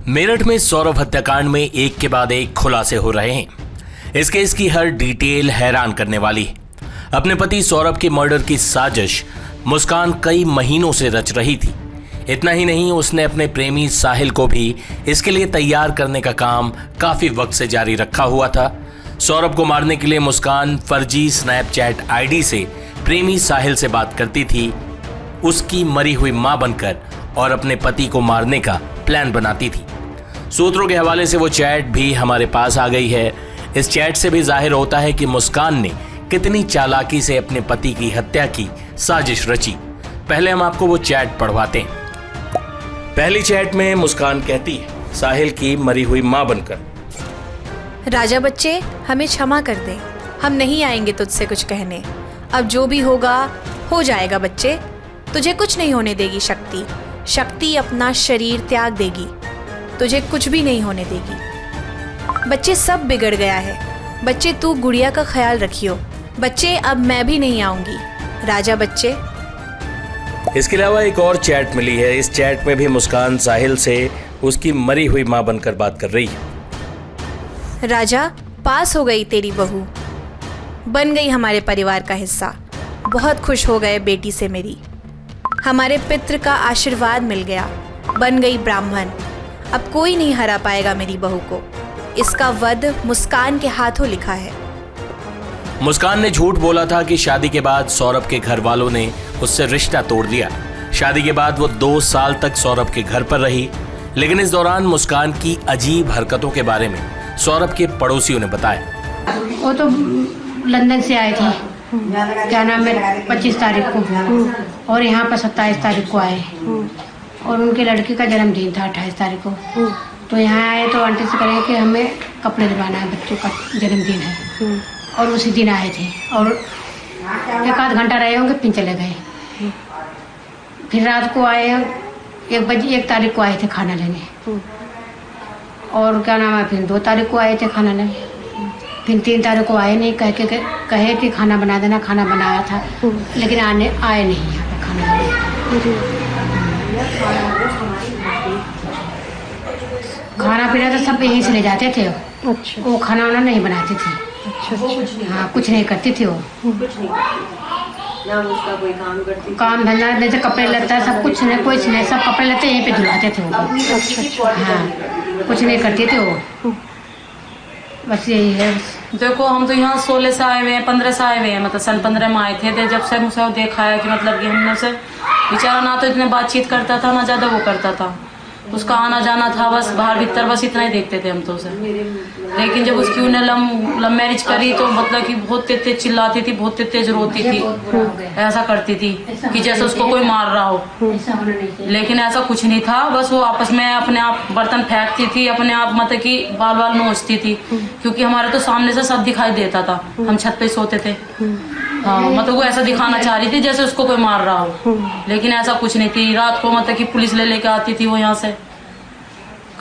मेरठ में सौरभ हत्याकांड में एक के बाद एक खुलासे हो रहे हैं। इस केस की हर डिटेल हैरान करने वाली है। अपने पति सौरभ के मर्डर की साजिश मुस्कान कई महीनों से रच रही थी। इतना ही नहीं, उसने अपने प्रेमी साहिल को भी इसके लिए तैयार करने का काम काफी वक्त से जारी रखा हुआ था। सौरभ को मारने के लिए मुस्कान फर्जी स्नैपचैट आईडी से प्रेमी साहिल से बात करती थी, उसकी मरी हुई मां बनकर, और अपने पति को मारने का प्लान बनाती थी। सूत्रों के हवाले से वो चैट भी हमारे पास आ गई है। इस चैट से भी जाहिर होता है कि मुस्कान ने कितनी चालाकी से अपने पति की हत्या की साजिश रची। पहले हम आपको वो चैट पढ़वाते हैं। पहली चैट में मुस्कान कहती है, साहिल की मरी हुई मां बनकर, राजा बच्चे हमें क्षमा कर दे, हम नहीं आएंगे तुझसे कुछ कहने। अब जो भी होगा हो जाएगा बच्चे, तुझे कुछ नहीं होने देगी शक्ति। शक्ति अपना शरीर त्याग देगी, तुझे कुछ भी नहीं होने देगी। बच्चे सब बिगड़ गया है, बच्चे तू गुड़िया का ख्याल रखियो। बच्चे अब मैं भी नहीं आऊंगी, राजा बच्चे। इसके अलावा एक और चैट मिली है। इस चैट में भी मुस्कान साहिल से उसकी मरी हुई मां बनकर बात कर रही है। राजा, पास हो गई तेरी बहू, बन गई हमारे परिवार का हिस्सा। बहुत खुश हो गए बेटी से मेरी, हमारे पितृ का आशीर्वाद मिल गया, बन गई ब्राह्मण। अब कोई नहीं हरा पाएगा मेरी बहू को। इसका वध मुस्कान के हाथों लिखा है। मुस्कान ने झूठ बोला था कि शादी के बाद सौरभ के घर वालों ने उससे रिश्ता तोड़ दिया। शादी के बाद वो 2 साल तक सौरभ के घर पर रही, लेकिन इस दौरान मुस्कान की अजीब हरकतों के बारे में सौरभ के पड़ोसियों ने बताया। वो तो लंदन से आए थे, क्या नाम है, 25 तारीख को, और यहाँ पर 27 तारीख को आए, और उनके लड़के का जन्मदिन था 28 तारीख को। तो यहाँ आए तो आंटी से करें कि हमें कपड़े दिलवाना है, बच्चों का जन्मदिन है, और उसी दिन आए थे। और 1 आध घंटा रहे होंगे, फिर चले गए। फिर रात को आए, 1 तारीख को आए थे खाना लेने, और क्या नाम है, फिर 2 तारीख को आए थे खाना लेने। फिर 3 तारीख को आए नहीं, कहे कि खाना बना देना, खाना बनाया था, लेकिन आए नहीं यहाँ पे खाना लेने। खाना पीना तो सब यहीं से ले जाते थे। अच्छा। वो खाना वाना नहीं बनाती थी। अच्छा। हाँ, कुछ नहीं करती थी वो। ना उसका कोई काम करती, काम धंधा जैसे कपड़े लत्ता सब कुछ नहीं, कुछ नहीं, सब कपड़े लत्ते यहीं पे धुलाते थे वो। अच्छा। हाँ, कुछ नहीं करती थी वो, बस यही है। देखो, हम तो यहाँ 16 से आए हुए हैं, 15 से आए हुए हैं, मतलब सन 15 में आए थे। जब से मुझे देखा है कि मतलब कि हमने से बेचारा ना तो इतने बातचीत करता था, ना ज़्यादा वो करता था। उसका आना जाना था बस बाहर भीतर, बस इतना ही देखते थे हम तो उसे। लेकिन जब उसकी उन्हें लव मैरिज करी तो मतलब कि बहुत तेज चिल्लाती थी, बहुत तेज रोती थी, ऐसा करती थी कि जैसे उसको कोई मार रहा हो। लेकिन ऐसा कुछ नहीं था, बस वो आपस में अपने आप बर्तन फेंकती थी, अपने आप मतलब कि बाल नोचती थी, क्योंकि हमारे तो सामने से सब दिखाई देता था, हम छत पे सोते थे। हाँ, मतलब वो ऐसा दिखाना चाह रही थी जैसे उसको कोई मार रहा हो, लेकिन ऐसा कुछ नहीं थी। रात को मतलब कि पुलिस लेके आती थी वो यहाँ से।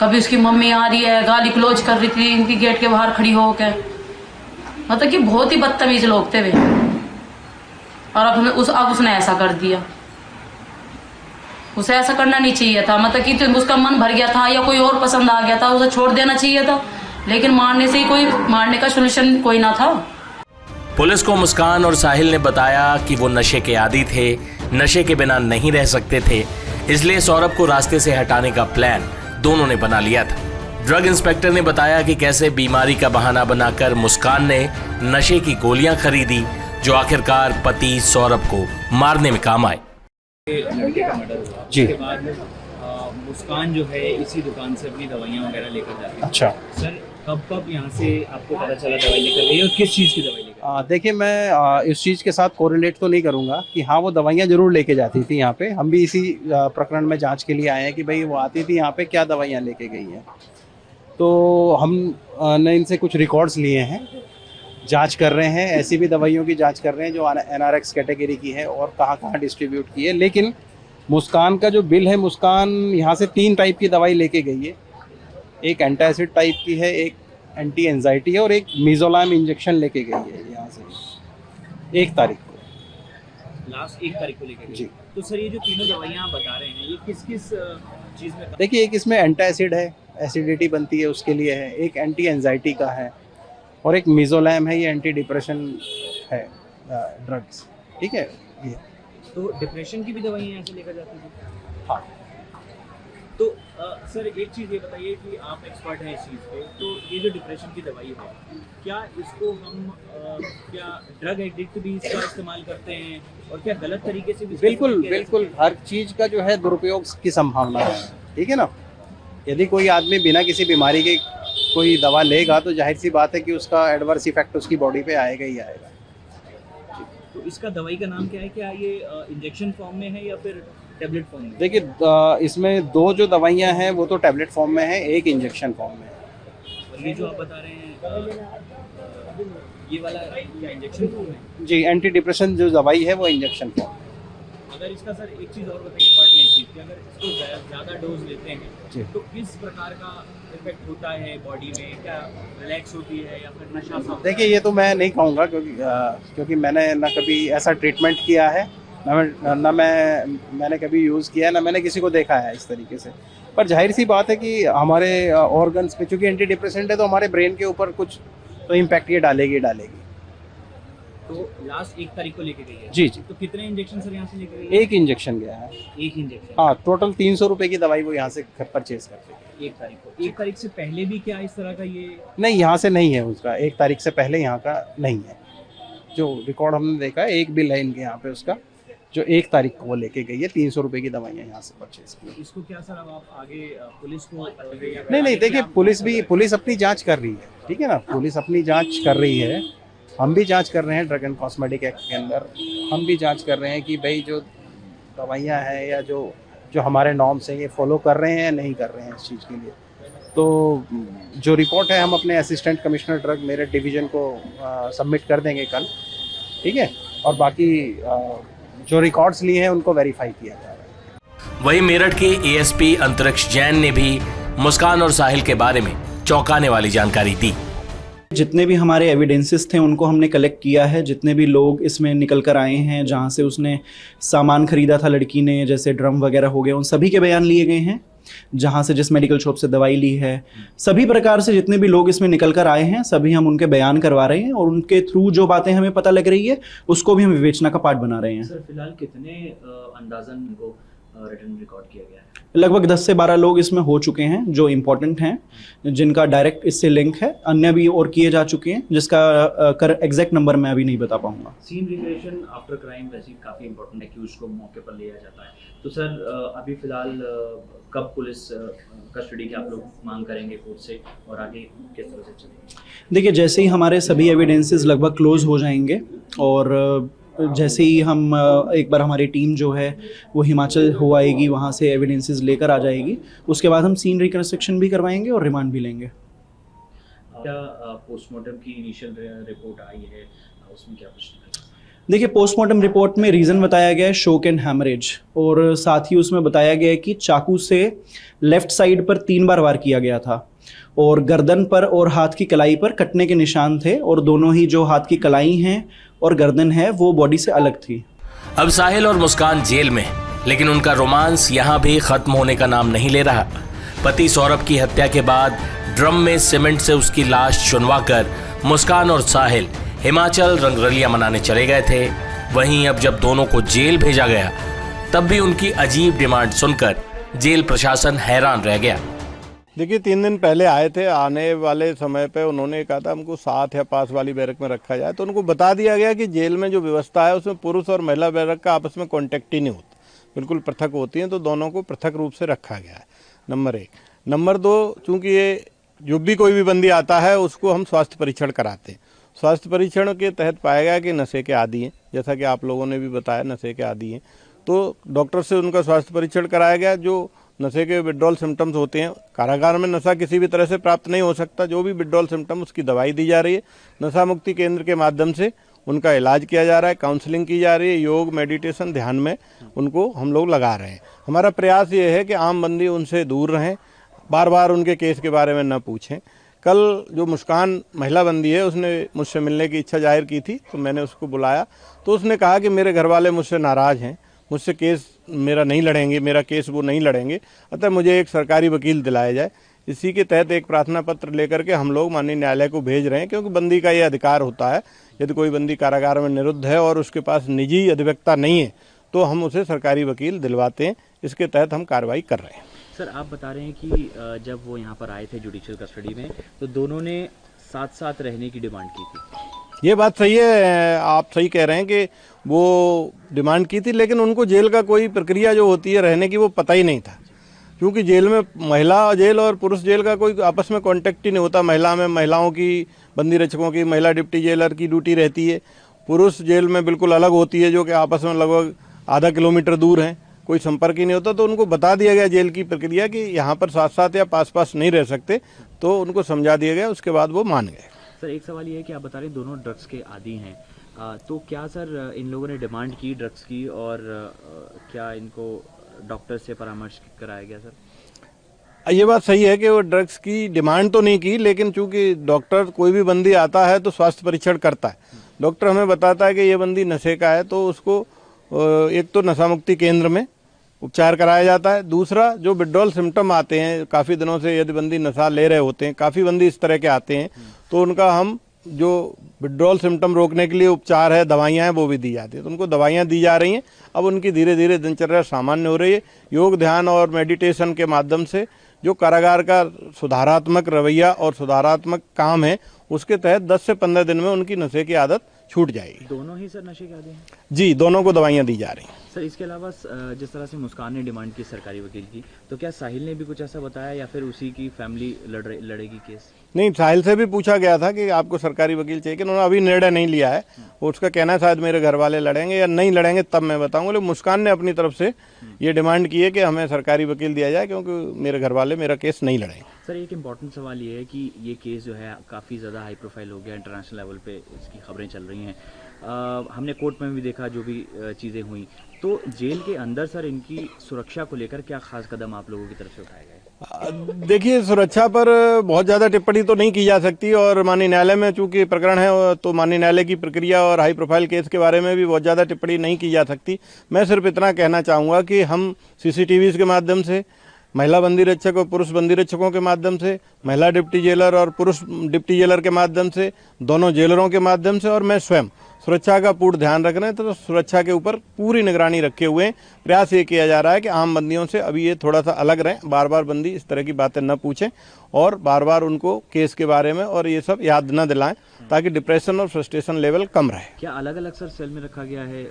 कभी उसकी मम्मी आ रही है, गाली क्लोज कर रही थी इनकी गेट के बाहर खड़ी होकर। मतलब कि बहुत ही बदतमीज लोग थे वे। और अब उसने ऐसा कर दिया। उसे ऐसा करना नहीं चाहिए था, मतलब कि तो उसका मन भर गया था या कोई और पसंद आ गया था, उसे छोड़ देना चाहिए था। लेकिन मारने का सोल्यूशन कोई ना था। पुलिस को मुस्कान और साहिल ने बताया कि वो नशे के आदी थे, नशे के बिना नहीं रह सकते थे, इसलिए सौरभ को रास्ते से हटाने का प्लान दोनों ने बना लिया था। ड्रग इंस्पेक्टर ने बताया कि कैसे बीमारी का बहाना बनाकर मुस्कान ने नशे की गोलियां खरीदी, जो आखिरकार पति सौरभ को मारने में काम आए। लड़के का मर्डर हुआ, उसके बाद मुस्कान जो है इसी दुकान से अपनी दवाइयाँ वगैरह लेकर जाती है। अच्छा सर, कब यहाँ से आपको पता चला दवाई लेकर गई और किस चीज़ की दवाई लेकर? देखिए, मैं इस चीज़ के साथ कोरिलेट तो नहीं करूँगा कि हाँ वो दवाइयाँ ज़रूर लेके जाती थी यहाँ पे। हम भी इसी प्रकरण में जांच के लिए आए हैं कि भाई वो आती थी यहाँ पे, क्या दवाइयाँ लेके गई हैं। तो हम ने इनसे कुछ रिकॉर्ड्स लिए हैं, जांच कर रहे हैं। ऐसी भी दवाइयों की जांच कर रहे हैं जो NRX कैटेगरी की है और कहाँ कहाँ डिस्ट्रीब्यूट की है। लेकिन मुस्कान का जो बिल है, मुस्कान यहाँ से 3 टाइप की दवाई लेके गई है। एक एंटासिड टाइप की है, एक एंटी एंजाइटी है, और एक मिजोलाम इंजेक्शन लेके गई है यहाँ से 1 तारीख को। लास्ट 1 तारीख को लेके गई। जी। तो सर, ये जो तीनों दवाइयाँ आप बता रहे हैं, ये किस किस चीज़ में? देखिए, एक इसमें एंटासिड है, एसिडिटी बनती है उसके लिए है, एक एंटी एंजाइटी का है, और एक मिजोलैम है, ये एंटी डिप्रेशन है ड्रग्स। ठीक है ये। तो डिप्रेशन की भी दवाइयाँ यहाँ से लेकर जाती थी? हाँ। तो सर एक चीज़ ये बताइए कि आप एक्सपर्ट हैं इस चीज़ पे, तो ये जो डिप्रेशन की दवाई है, क्या इसको हम क्या ड्रग एडिक्ट भी इसका इस्तेमाल करते हैं, और क्या गलत तरीके से भी इसका बिल्कुल इस्तेमाल किया बिल्कुल, जाता है? हर चीज़ का जो है दुरुपयोग की संभावना है। ठीक है ना, यदि कोई आदमी बिना किसी बीमारी के कोई दवा लेगा तो जाहिर सी बात है कि उसका एडवर्स इफेक्ट उसकी बॉडी पे आएगा ही आएगा। तो इसका दवाई का नाम क्या है? क्या ये इंजेक्शन फॉर्म में है या फिर टैबलेट फॉर्म में? देखिए इसमें 2 जो दवाइयाँ हैं वो तो टैबलेट फॉर्म में है, एक इंजेक्शन फॉर्म में है। और ये जो आप बता रहे हैं ये वाला क्या इंजेक्शन फॉर्म है? जी, एंटी डिप्रेशन जो दवाई है वो इंजेक्शन फॉर्म है। अगर इसका सर एक चीज़ और बताइए, इम्पॉर्टेंट चीज़ कि अगर इसको ज़्यादा डोज लेते जी। हैं तो किस प्रकार का इफेक्ट होता है बॉडी में? क्या रिलैक्स होती है या फिर नशा सा? देखिए ये तो मैं नहीं कहूँगा, क्योंकि मैंने ना कभी ऐसा ट्रीटमेंट किया है, मैंने कभी यूज़ किया है, ना मैंने किसी को देखा है इस तरीके से। पर जाहिर सी बात है कि हमारे ऑर्गन्स पे, चूँकि एंटी डिप्रेसेंट है तो हमारे ब्रेन के ऊपर कुछ तो इम्पैक्ट ये डालेगी। तो लास्ट 1 तारीख को लेके गई है? जी जी, तो कितने इंजेक्शन सर यहाँ से लेके गई है? एक इंजेक्शन गया है। एक इंजेक्शन? हाँ, टोटल 300 रुपये की दवाई वो यहाँ से परचेज करते हैं। 1 तारीख को? 1 तारीख से पहले भी क्या इस तरह का ये? नहीं, यहाँ से नहीं है उसका, 1 तारीख से पहले यहाँ का नहीं है। जो रिकॉर्ड हमने देखा है, एक बिल है इनके यहाँ पे उसका, जो 1 तारीख को वो लेके गई है, 300 रुपये की दवाइयाँ यहाँ से परचेज की। इसको क्या सर अब आप आगे पुलिस को? नहीं, देखिए पुलिस अपनी जांच कर रही है। ठीक है ना, पुलिस अपनी जांच कर रही है, हम भी जांच कर रहे हैं। ड्रग एंड कॉस्मेटिक एक्ट के अंदर हम भी जांच कर रहे हैं कि भाई जो दवाइयाँ हैं या जो हमारे नॉर्म्स हैं ये फॉलो कर रहे हैं या नहीं कर रहे हैं इस चीज़ के लिए। तो जो रिपोर्ट है हम अपने assistant commissioner drug Meerut division को सबमिट कर देंगे कल। ठीक है, और बाकी जो रिकॉर्ड्स लिए हैं उनको वेरीफाई किया जा रहा है। वहीं मेरठ के एएसपी अंतरिक्ष जैन ने भी मुस्कान और साहिल के बारे में चौंकाने वाली जानकारी दी। जितने भी हमारे एविडेंसेस थे उनको हमने कलेक्ट किया है। जितने भी लोग इसमें निकल कर आए हैं, जहाँ से उसने सामान खरीदा था लड़की ने, जैसे ड्रम वगैरह हो गए, उन सभी के बयान लिए गए हैं। जहाँ से जिस मेडिकल शॉप से दवाई ली है, सभी प्रकार से जितने भी लोग इसमें निकल कर आए हैं सभी हम उनके बयान करवा रहे हैं, और उनके थ्रू जो बातें हमें पता लग रही है उसको भी हम विवेचना का पार्ट बना रहे हैं। सर फिलहाल कितने अंदाजन को रिटर्न रिकॉर्ड किया गया है? लगभग 10 से 12 लोग इसमें हो चुके हैं जो इम्पोर्टेंट हैं, जिनका डायरेक्ट इससे लिंक है। अन्य भी और किए जा चुके हैं, जिसका एग्जैक्ट नंबर मैं अभी नहीं बता पाऊंगा। सीन रिक्रिएशन आफ्टर क्राइम वैसे काफ़ी इंपॉर्टेंट है कि उसको मौके पर लिया जाता है। तो सर अभी फिलहाल कब पुलिस कस्टडी की आप लोग मांग करेंगे कोर्ट से, और आगे किस तरह से चलेंगे? देखिए, जैसे ही हमारे सभी एविडेंसेस लगभग क्लोज हो जाएंगे, और जैसे ही हम एक बार हमारी टीम जो है वो हिमाचल हो आएगी, वहाँ से एविडेंसेस लेकर आ जाएगी, उसके बाद हम सीन रिकंस्ट्रक्शन भी करवाएंगे और रिमांड भी लेंगे। क्या पोस्टमार्टम की इनिशियल रिपोर्ट आई है, उसमें क्या कुछ? देखिए, पोस्टमार्टम रिपोर्ट में रीज़न बताया गया है शोक एंड हैमरेज, और साथ ही उसमें बताया गया है कि चाकू से लेफ्ट साइड पर 3 बार वार किया गया था, और गर्दन पर और हाथ की कलाई पर कटने के निशान थे, और दोनों ही जो हाथ की कलाई हैं और गर्दन है वो बॉडी से अलग थी। अब साहिल और मुस्कान जेल में, लेकिन उनका रोमांस यहाँ भी खत्म होने का नाम नहीं ले रहा। पति सौरभ की हत्या के बाद ड्रम में सीमेंट से उसकी लाश चुनवाकर मुस्कान और साहिल हिमाचल रंगरलियां मनाने चले गए थे। वहीं अब जब दोनों को जेल भेजा गया, तब भी उनकी अजीब डिमांड सुनकर जेल प्रशासन हैरान रह गया। देखिए 3 दिन पहले आए थे, आने वाले समय पे उन्होंने कहा था हमको साथ या पास वाली बैरक में रखा जाए, तो उनको बता दिया गया कि जेल में जो व्यवस्था है उसमें पुरुष और महिला बैरक का आपस में कॉन्टेक्ट ही नहीं होता, बिल्कुल पृथक होती हैं, तो दोनों को पृथक रूप से रखा गया है, नंबर 1। नंबर 2, चूँकि ये जो भी कोई भी बंदी आता है उसको हम स्वास्थ्य परीक्षण कराते हैं। स्वास्थ्य परीक्षण के तहत पाया गया कि नशे के आदी हैं, जैसा कि आप लोगों ने भी बताया नशे के आदी हैं, तो डॉक्टर से उनका स्वास्थ्य परीक्षण कराया गया। जो नशे के विड्रॉल सिम्टम्स होते हैं, कारागार में नशा किसी भी तरह से प्राप्त नहीं हो सकता, जो भी विड्रॉल सिम्टम उसकी दवाई दी जा रही है। नशा मुक्ति केंद्र के माध्यम से उनका इलाज किया जा रहा है, काउंसलिंग की जा रही है, योग मेडिटेशन ध्यान में उनको हम लोग लगा रहे हैं। हमारा प्रयास ये है कि आम बंदी उनसे दूर रहें, बार बार उनके केस के बारे में न पूछें। कल जो मुस्कान महिला बंदी है उसने मुझसे मिलने की इच्छा जाहिर की थी, तो मैंने उसको बुलाया, तो उसने कहा कि मेरे घर वाले मुझसे नाराज़ हैं, मुझसे केस मेरा नहीं लड़ेंगे, मेरा केस वो नहीं लड़ेंगे, अतः मुझे एक सरकारी वकील दिलाया जाए। इसी के तहत एक प्रार्थना पत्र लेकर के हम लोग माननीय न्यायालय को भेज रहे हैं, क्योंकि बंदी का ये अधिकार होता है। यदि कोई बंदी कारागार में निरुद्ध है और उसके पास निजी अधिवक्ता नहीं है तो हम उसे सरकारी वकील दिलवाते हैं। इसके तहत हम कार्रवाई कर रहे हैं। सर आप बता रहे हैं कि जब वो यहाँ पर आए थे जुडिशियल कस्टडी में तो दोनों ने साथ साथ रहने की डिमांड की थी। ये बात सही है, आप सही कह रहे हैं कि वो डिमांड की थी, लेकिन उनको जेल का कोई प्रक्रिया जो होती है रहने की वो पता ही नहीं था, क्योंकि जेल में महिला जेल और पुरुष जेल का कोई आपस में कॉन्टेक्ट ही नहीं होता। महिला में महिलाओं की, बंदी रक्षकों की, महिला डिप्टी जेलर की ड्यूटी रहती है। पुरुष जेल में बिल्कुल अलग होती है, जो कि आपस में लगभग आधा किलोमीटर दूर हैं, कोई संपर्क ही नहीं होता। तो उनको बता दिया गया जेल की प्रक्रिया कि यहाँ पर साथ साथ या पास पास नहीं रह सकते, तो उनको समझा दिया गया। उसके बाद वो मान गए। सर एक सवाल ये है कि आप बता रहे हैं दोनों ड्रग्स के आदी हैं, तो क्या सर इन लोगों ने डिमांड की ड्रग्स की और क्या इनको डॉक्टर से परामर्श कराया गया सर? ये बात सही है कि वो ड्रग्स की डिमांड तो नहीं की, लेकिन चूंकि डॉक्टर कोई भी बंदी आता है तो स्वास्थ्य परीक्षण करता है। डॉक्टर हमें बताता है कि ये बंदी नशे का है, तो उसको एक तो नशा मुक्ति केंद्र में उपचार कराया जाता है। दूसरा, जो विड्रॉल सिम्टम आते हैं काफ़ी दिनों से, यदि बंदी नशा ले रहे होते हैं, काफ़ी बंदी इस तरह के आते हैं, तो उनका हम जो विड्रॉल सिम्टम रोकने के लिए उपचार है, दवाइयाँ हैं, वो भी दी जाती है। तो उनको दवाइयाँ दी जा रही हैं। अब उनकी धीरे धीरे दिनचर्या सामान्य हो रही है। योग, ध्यान और मेडिटेशन के माध्यम से जो कारागार का सुधारात्मक रवैया और सुधारात्मक काम है, उसके तहत 10 से 15 दिन में उनकी नशे की आदत छूट जाएगी। दोनों ही सर नशे के आदी हैं? जी, दोनों को दवाइयाँ दी जा रही हैं। सर इसके अलावा जिस तरह से मुस्कान ने डिमांड की सरकारी वकील की, तो क्या साहिल ने भी कुछ ऐसा बताया या फिर उसी की फैमिली लड़ेगी केस? नहीं, साहिल से भी पूछा गया था कि आपको सरकारी वकील चाहिए, कि उन्होंने अभी निर्णय नहीं लिया है। उसका कहना है शायद मेरे घर वाले लड़ेंगे या नहीं लड़ेंगे तब मैं बताऊंगा। लेकिन मुस्कान ने अपनी तरफ से ये डिमांड की है कि हमें सरकारी वकील दिया जाए, क्योंकि मेरे घर वाले मेरा केस नहीं लड़ेंगे। सर एक इम्पॉर्टेंट सवाल ये है कि ये केस जो है काफ़ी ज़्यादा हाई प्रोफाइल हो गया, इंटरनेशनल लेवल पे इसकी खबरें चल रही हैं। हमने कोर्ट में भी देखा जो भी चीज़ें हुई, तो जेल के अंदर सर इनकी सुरक्षा को लेकर क्या खास कदम आप लोगों की तरफ से उठाए गए? देखिए, सुरक्षा पर बहुत ज़्यादा टिप्पणी तो नहीं की जा सकती, और माननीय न्यायालय में चूंकि प्रकरण है तो माननीय न्यायालय की प्रक्रिया और हाई प्रोफाइल केस के बारे में भी बहुत ज़्यादा टिप्पणी नहीं की जा सकती। मैं सिर्फ इतना कहना चाहूँगा कि हम CCTVs के माध्यम से, महिला बंदी रक्षक और पुरुष बंदी रक्षकों के माध्यम से, महिला डिप्टी जेलर और पुरुष डिप्टी जेलर के माध्यम से, दोनों जेलरों के माध्यम से, और मैं स्वयं सुरक्षा का पूर्ण ध्यान रख रहे हैं। तो सुरक्षा के ऊपर पूरी निगरानी रखे हुए हैं। प्रयास ये किया जा रहा है कि आम बंदियों से अभी ये थोड़ा सा अलग रहें, बार बार बंदी इस तरह की बातें न पूछें और बार बार उनको केस के बारे में और ये सब याद न दिलाएं, ताकि डिप्रेशन और फ्रस्ट्रेशन लेवल कम रहे। क्या अलग अलग सर सेल में रखा गया है,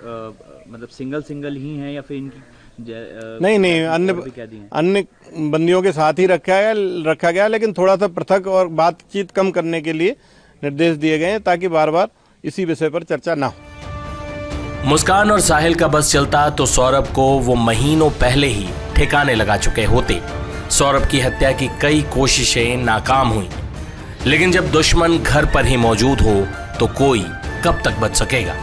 मतलब सिंगल ही है या फिर इनकी नहीं, अन्य बंदियों के साथ ही रखा गया, लेकिन थोड़ा सा पृथक और बातचीत कम करने के लिए निर्देश दिए गए हैं, ताकि बार बार इसी विषय पर चर्चा ना हो। मुस्कान और साहिल का बस चलता तो सौरभ को वो महीनों पहले ही ठिकाने लगा चुके होते। सौरभ की हत्या की कई कोशिशें नाकाम हुई, लेकिन जब दुश्मन घर पर ही मौजूद हो तो कोई कब तक बच सकेगा।